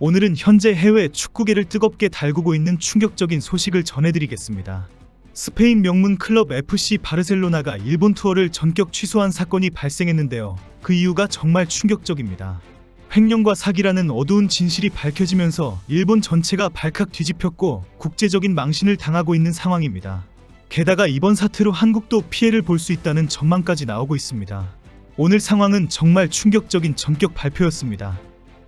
오늘은 현재 해외 축구계를 뜨겁게 달구고 있는 충격적인 소식을 전해드리겠습니다. 스페인 명문 클럽 FC 바르셀로나가 일본 투어를 전격 취소한 사건이 발생했는데요. 그 이유가 정말 충격적입니다. 횡령과 사기라는 어두운 진실이 밝혀지면서 일본 전체가 발칵 뒤집혔고 국제적인 망신을 당하고 있는 상황입니다. 게다가 이번 사태로 한국도 피해를 볼 수 있다는 전망까지 나오고 있습니다. 오늘 상황은 정말 충격적인 전격 발표였습니다.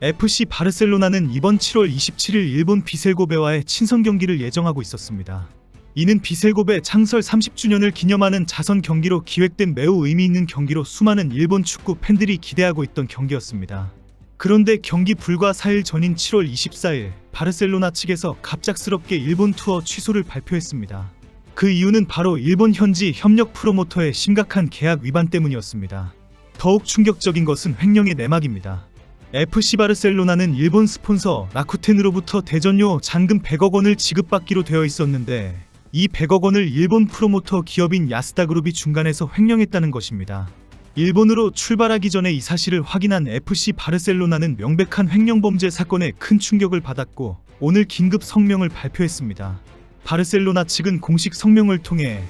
FC 바르셀로나는 이번 7월 27일 일본 비셀고베와의 친선 경기를 예정하고 있었습니다. 이는 비셀고베 창설 30주년을 기념하는 자선 경기로 기획된 매우 의미 있는 경기로 수많은 일본 축구 팬들이 기대하고 있던 경기였습니다. 그런데 경기 불과 4일 전인 7월 24일 바르셀로나 측에서 갑작스럽게 일본 투어 취소를 발표했습니다. 그 이유는 바로 일본 현지 협력 프로모터의 심각한 계약 위반 때문이었습니다. 더욱 충격적인 것은 횡령의 내막입니다. FC 바르셀로나는 일본 스폰서 라쿠텐으로부터 대전료 잔금 100억 원을 지급받기로 되어 있었는데 이 100억 원을 일본 프로모터 기업인 야스다그룹이 중간에서 횡령했다는 것입니다. 일본으로 출발하기 전에 이 사실을 확인한 FC 바르셀로나는 명백한 횡령 범죄 사건에 큰 충격을 받았고 오늘 긴급 성명을 발표했습니다. 바르셀로나 측은 공식 성명을 통해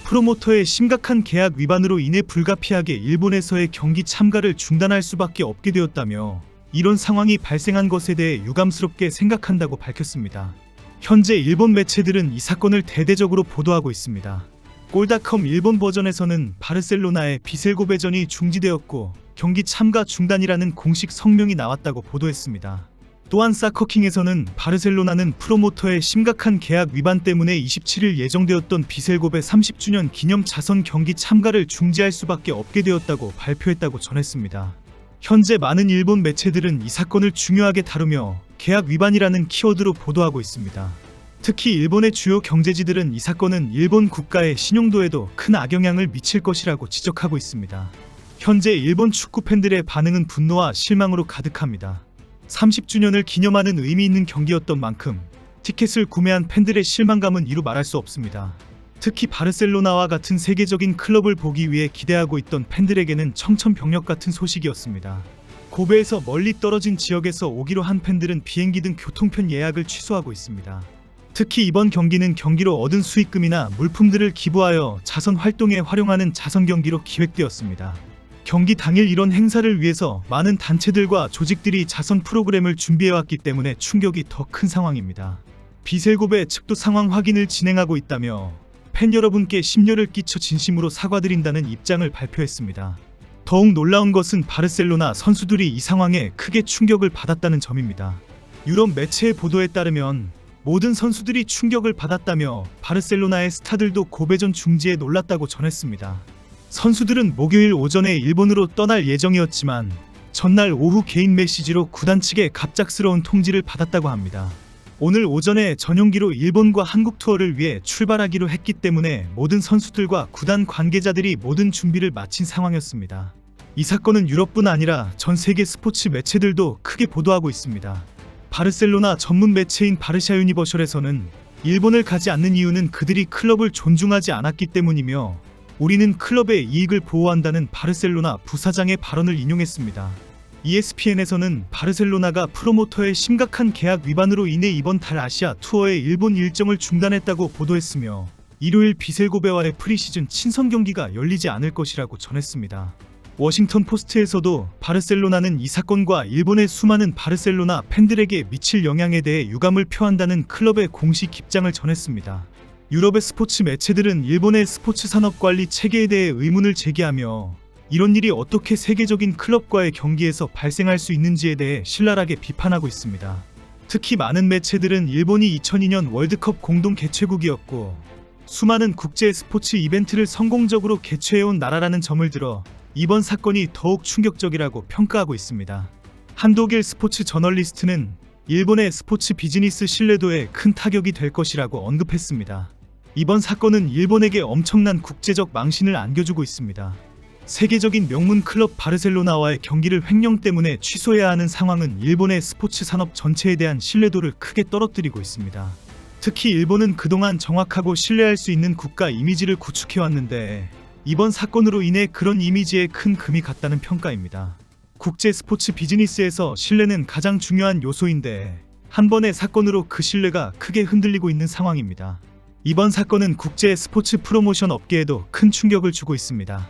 프로모터의 심각한 계약 위반으로 인해 불가피하게 일본에서의 경기 참가를 중단할 수밖에 없게 되었다며 이런 상황이 발생한 것에 대해 유감스럽게 생각한다고 밝혔습니다. 현재 일본 매체들은 이 사건을 대대적으로 보도하고 있습니다. 골닷컴 일본 버전에서는 바르셀로나의 비셀고베전이 중지되었고 경기 참가 중단이라는 공식 성명이 나왔다고 보도했습니다. 또한 사커킹에서는 바르셀로나는 프로모터의 심각한 계약 위반 때문에 27일 예정되었던 비셀고베 30주년 기념 자선 경기 참가를 중지할 수밖에 없게 되었다고 발표했다고 전했습니다. 현재 많은 일본 매체들은 이 사건을 중요하게 다루며 계약 위반이라는 키워드로 보도하고 있습니다. 특히 일본의 주요 경제지들은 이 사건은 일본 국가의 신용도에도 큰 악영향을 미칠 것이라고 지적하고 있습니다. 현재 일본 축구 팬들의 반응은 분노와 실망으로 가득합니다. 30주년을 기념하는 의미 있는 경기였던 만큼 티켓을 구매한 팬들의 실망감은 이루 말할 수 없습니다. 특히 바르셀로나와 같은 세계적인 클럽을 보기 위해 기대하고 있던 팬들에게는 청천벽력 같은 소식이었습니다. 고베에서 멀리 떨어진 지역에서 오기로 한 팬들은 비행기 등 교통편 예약을 취소하고 있습니다. 특히 이번 경기는 경기로 얻은 수익금이나 물품들을 기부하여 자선 활동에 활용하는 자선 경기로 기획되었습니다. 경기 당일 이런 행사를 위해서 많은 단체들과 조직들이 자선 프로그램을 준비해왔기 때문에 충격이 더 큰 상황입니다. 비셀고베 측도 상황 확인을 진행하고 있다며 팬 여러분께 심려를 끼쳐 진심으로 사과드린다는 입장을 발표했습니다. 더욱 놀라운 것은 바르셀로나 선수들이 이 상황에 크게 충격을 받았다는 점입니다. 유럽 매체의 보도에 따르면 모든 선수들이 충격을 받았다며 바르셀로나의 스타들도 고베전 중지에 놀랐다고 전했습니다. 선수들은 목요일 오전에 일본으로 떠날 예정이었지만 전날 오후 개인 메시지로 구단 측의 갑작스러운 통지를 받았다고 합니다. 오늘 오전에 전용기로 일본과 한국 투어를 위해 출발하기로 했기 때문에 모든 선수들과 구단 관계자들이 모든 준비를 마친 상황이었습니다. 이 사건은 유럽뿐 아니라 전 세계 스포츠 매체들도 크게 보도하고 있습니다. 바르셀로나 전문 매체인 바르샤 유니버셜에서는 일본을 가지 않는 이유는 그들이 클럽을 존중하지 않았기 때문이며 우리는 클럽의 이익을 보호한다는 바르셀로나 부사장의 발언을 인용했습니다. ESPN에서는 바르셀로나가 프로모터의 심각한 계약 위반으로 인해 이번 달 아시아 투어의 일본 일정을 중단했다고 보도했으며 일요일 비셀고베와의 프리시즌 친선 경기가 열리지 않을 것이라고 전했습니다. 워싱턴 포스트에서도 바르셀로나는 이 사건과 일본의 수많은 바르셀로나 팬들에게 미칠 영향에 대해 유감을 표한다는 클럽의 공식 입장을 전했습니다. 유럽의 스포츠 매체들은 일본의 스포츠 산업 관리 체계에 대해 의문을 제기하며 이런 일이 어떻게 세계적인 클럽과의 경기에서 발생할 수 있는지에 대해 신랄하게 비판하고 있습니다. 특히 많은 매체들은 일본이 2002년 월드컵 공동 개최국이었고 수많은 국제 스포츠 이벤트를 성공적으로 개최해온 나라라는 점을 들어 이번 사건이 더욱 충격적이라고 평가하고 있습니다. 한 독일 스포츠 저널리스트는 일본의 스포츠 비즈니스 신뢰도에 큰 타격이 될 것이라고 언급했습니다. 이번 사건은 일본에게 엄청난 국제적 망신을 안겨주고 있습니다. 세계적인 명문 클럽 바르셀로나와의 경기를 횡령 때문에 취소해야 하는 상황은 일본의 스포츠 산업 전체에 대한 신뢰도를 크게 떨어뜨리고 있습니다. 특히 일본은 그동안 정확하고 신뢰할 수 있는 국가 이미지를 구축해왔는데 이번 사건으로 인해 그런 이미지에 큰 금이 갔다는 평가입니다. 국제 스포츠 비즈니스에서 신뢰는 가장 중요한 요소인데 한 번의 사건으로 그 신뢰가 크게 흔들리고 있는 상황입니다. 이번 사건은 국제 스포츠 프로모션 업계에도 큰 충격을 주고 있습니다.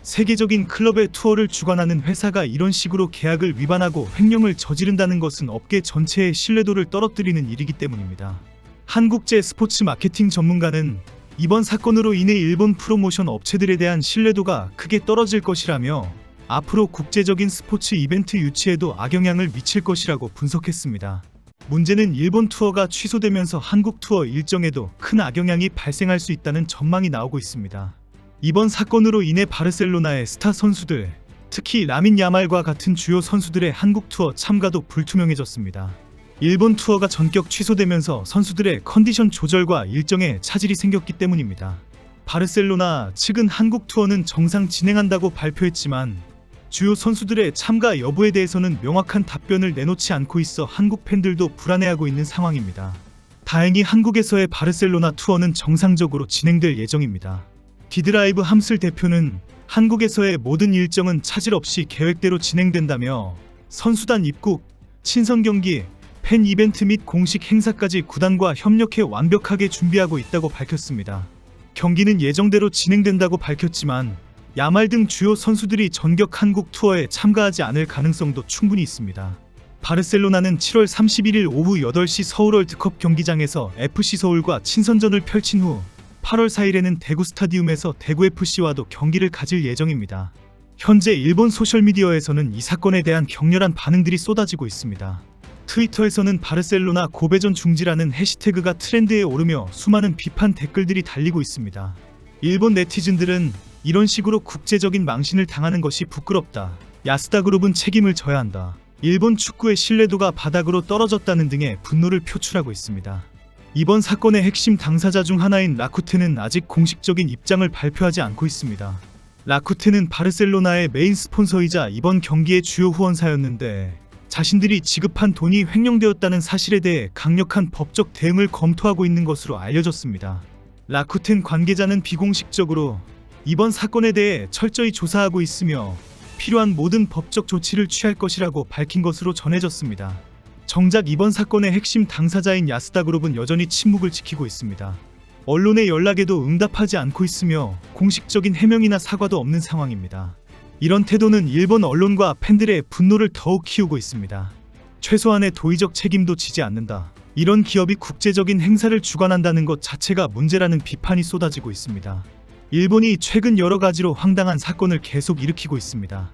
세계적인 클럽의 투어를 주관하는 회사가 이런 식으로 계약을 위반하고 횡령을 저지른다는 것은 업계 전체의 신뢰도를 떨어뜨리는 일이기 때문입니다. 한국제 스포츠 마케팅 전문가는 이번 사건으로 인해 일본 프로모션 업체들에 대한 신뢰도가 크게 떨어질 것이라며 앞으로 국제적인 스포츠 이벤트 유치에도 악영향을 미칠 것이라고 분석했습니다. 문제는 일본 투어가 취소되면서 한국 투어 일정에도 큰 악영향이 발생할 수 있다는 전망이 나오고 있습니다. 이번 사건으로 인해 바르셀로나의 스타 선수들, 특히 라민 야말과 같은 주요 선수들의 한국 투어 참가도 불투명해졌습니다. 일본 투어가 전격 취소되면서 선수들의 컨디션 조절과 일정에 차질이 생겼기 때문입니다. 바르셀로나 측은 한국 투어는 정상 진행한다고 발표했지만 주요 선수들의 참가 여부에 대해서는 명확한 답변을 내놓지 않고 있어 한국 팬들도 불안해하고 있는 상황입니다. 다행히 한국에서의 바르셀로나 투어는 정상적으로 진행될 예정입니다. 디드라이브 함슬 대표는 한국에서의 모든 일정은 차질 없이 계획대로 진행된다며 선수단 입국, 친선 경기, 팬 이벤트 및 공식 행사까지 구단과 협력해 완벽하게 준비하고 있다고 밝혔습니다. 경기는 예정대로 진행된다고 밝혔지만 야말 등 주요 선수들이 전격 한국 투어에 참가하지 않을 가능성도 충분히 있습니다. 바르셀로나는 7월 31일 오후 8시 서울 월드컵 경기장에서 FC 서울과 친선전을 펼친 후 8월 4일에는 대구 스타디움에서 대구 FC와도 경기를 가질 예정입니다. 현재 일본 소셜미디어에서는 이 사건에 대한 격렬한 반응들이 쏟아지고 있습니다. 트위터에서는 바르셀로나 고배전 중지라는 해시태그가 트렌드에 오르며 수많은 비판 댓글들이 달리고 있습니다. 일본 네티즌들은 이런 식으로 국제적인 망신을 당하는 것이 부끄럽다. 야스다그룹은 책임을 져야 한다. 일본 축구의 신뢰도가 바닥으로 떨어졌다는 등의 분노를 표출하고 있습니다. 이번 사건의 핵심 당사자 중 하나인 라쿠텐은 아직 공식적인 입장을 발표하지 않고 있습니다. 라쿠텐은 바르셀로나의 메인 스폰서이자 이번 경기의 주요 후원사였는데 자신들이 지급한 돈이 횡령되었다는 사실에 대해 강력한 법적 대응을 검토하고 있는 것으로 알려졌습니다. 라쿠텐 관계자는 비공식적으로 이번 사건에 대해 철저히 조사하고 있으며 필요한 모든 법적 조치를 취할 것이라고 밝힌 것으로 전해졌습니다. 정작 이번 사건의 핵심 당사자인 야스다그룹은 여전히 침묵을 지키고 있습니다. 언론의 연락에도 응답하지 않고 있으며 공식적인 해명이나 사과도 없는 상황입니다. 이런 태도는 일본 언론과 팬들의 분노를 더욱 키우고 있습니다. 최소한의 도의적 책임도 지지 않는다. 이런 기업이 국제적인 행사를 주관한다는 것 자체가 문제라는 비판이 쏟아지고 있습니다. 일본이 최근 여러 가지로 황당한 사건을 계속 일으키고 있습니다.